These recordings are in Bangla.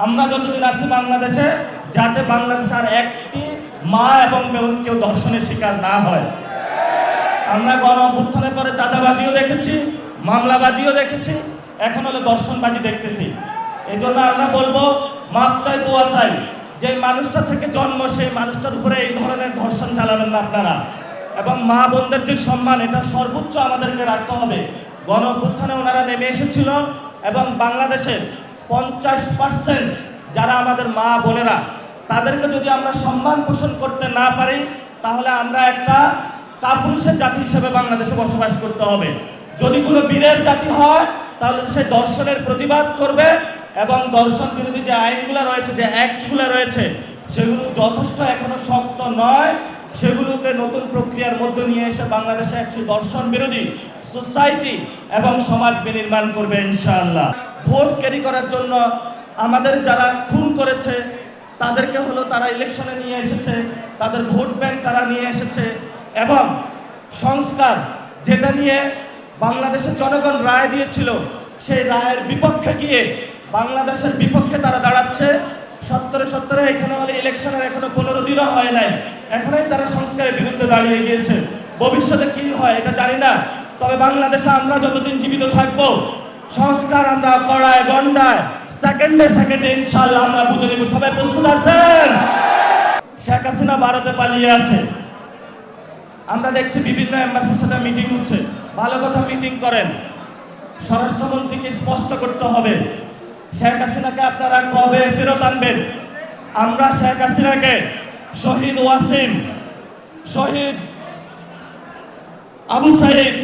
আমরা যতদিন আছি বাংলাদেশে, যাতে বাংলাদেশে আর একটি মা এবং বোন কেউ ধর্ষণের শিকার না হয়। আমরা গণ অভ্যুত্থানের পরে চাঁদাবাজিও দেখেছি, মামলাবাজিও দেখেছি, এখন হলো ধর্ষণবাজি দেখতেছি। এই জন্য আমরা বলবো, মাপ চাই, দোয়া চাই, যে মানুষটা থেকে জন্ম সেই মানুষটার উপরে এই ধরনের ধর্ষণ চালাবেন না আপনারা। এবং মা বোনদের যে সম্মান, এটা সর্বোচ্চ আমাদেরকে রাখতে হবে। গণ অভ্যুত্থানে ওনারা নেমে এসেছিল এবং বাংলাদেশের 50% যারা আমাদের মা বোনেরা, তাদেরকে যদি আমরা সম্মান পোষণ করতে না পারি, তাহলে আমরা একটা কাপুরুষের জাতি হিসেবে বাংলাদেশে বসবাস করতে হবে। যদি কোনো বীরের জাতি হয়, তাহলে সেই দর্শনের প্রতিবাদ করবে এবং দর্শন বিরোধী যে আইনগুলো রয়েছে, যে অ্যাক্টগুলো রয়েছে, সেগুলো যথেষ্ট এখনো শক্ত নয়। সেগুলোকে নতুন প্রক্রিয়ার মধ্যে নিয়ে এসে বাংলাদেশে একটি দর্শন বিরোধী সোসাইটি এবং সমাজ বিনির্মাণ করবে ইনশাআল্লাহ। ভোট ক্যারি করার জন্য আমাদের যারা খুন করেছে তাদেরকে হলো তারা ইলেকশনে নিয়ে এসেছে, তাদের ভোট ব্যাংক তারা নিয়ে এসেছে, এবং সংস্কার যেটা নিয়ে বাংলাদেশের জনগণ রায় দিয়েছিল, সেই রায়ের বিপক্ষে গিয়ে বাংলাদেশের বিপক্ষে তারা দাঁড়াচ্ছে। 70 এখানে হলে ইলেকশনের এখনো 15 দিনও হয় নাই, এখনই তারা সংস্কারের বিরুদ্ধে দাঁড়িয়ে গিয়েছে। ভবিষ্যতে কি হয় এটা জানি না, তবে বাংলাদেশে আমরা যতদিন জীবিত থাকবো, সংস্কার আমরা কড়ায় গন্ডায় সেকেন্ডে ইনশাআল্লাহ আমরা বুঝে নেব। সবাই প্রস্তুত আছেন? শেখ হাসিনা ভারতে পালিয়ে আছে, আমরা দেখছি বিভিন্ন এম্বাসির সাথে মিটিং হচ্ছে। ভালো কথা, মিটিং করেন, স্বরাষ্ট্রমন্ত্রীকে স্পষ্ট করতে হবে শেখ হাসিনাকে আপনারা কবে ফেরত আনবেন। আমরা শেখ হাসিনাকে শহীদ ওয়াসিম, শহীদ আবু সাইদ,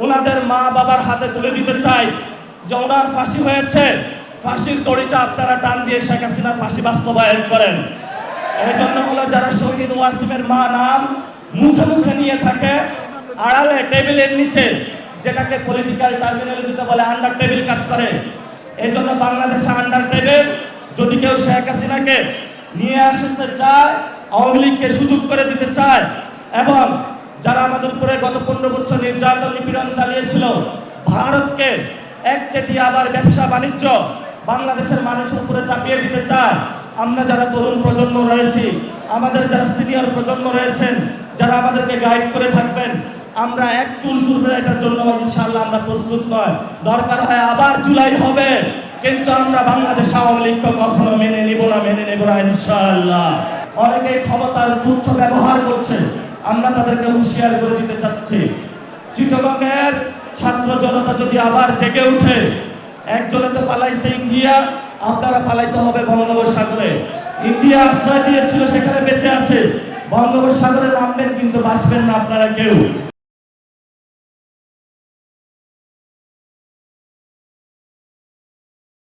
ওনাদের মা বাবার হাতে তুলে দিতে চাই যে ওনার ফাঁসি হয়েছে, ফাঁসির দড়িটা আপনারা টান দিয়ে শেখ হাসিনার ফাঁসি বাস্তবায়ন করেন। এই জন্য হলো যারা শহীদ ওয়াসিমের মা নাম মুখে মুখে নিয়ে থাকে, আড়ালে টেবিলের নিচে, যেটাকে পলিটিক্যাল টার্মিনোলজিতে বলে আন্ডার টেবিল কাজ করে। এই জন্য বাংলাদেশে আন্ডার টেবিল যদি কেউ শেখ হাসিনাকে নিয়ে আসতে চায়, আওয়ামী লীগকে সুযোগ করে দিতে চায়, এবং যারা আমাদের উপরে গত 15 বছর নির্যাতন নিপীড়ন চালিয়েছিল, ভারতকে একচেটি আবার ব্যবসা বাণিজ্য বাংলাদেশের মানুষের উপরে চাপিয়ে দিতে চায়, আমরা যারা তরুণ প্রজন্ম রয়েছি, আমাদের যারা সিনিয়র প্রজন্ম রয়েছেন, যারা আমাদেরকে গাইড করে থাকবেন, আমরা এক চুল চুলবে এটার জন্য ইনশাআল্লাহ আমরা প্রস্তুত নয়। দরকার হয় আবার জুলাই হবে, কিন্তু আমরা বাংলাদেশ আওয়ামী লীগকে কখনো মেনে নিব না ইনশাআল্লাহ। অনেকে ক্ষমতার তুচ্ছ ব্যবহার করছে, আমরা তাদেরকে হুঁশিয়ার করে দিতে চাচ্ছি। চিটাগংয়ের ছাত্র জনতা যদি আবার জেগে উঠে, একজনে তো পালাইছে ইন্ডিয়া, আপনারা পালাইতে হবে বঙ্গোপসাগরে। ইন্ডিয়া আশ্রয় দিয়েছিল, সেখানে বেঁচে আছে। বঙ্গোপসাগরে নামবেন কিন্তু বাঁচবেন না আপনারা কেউ।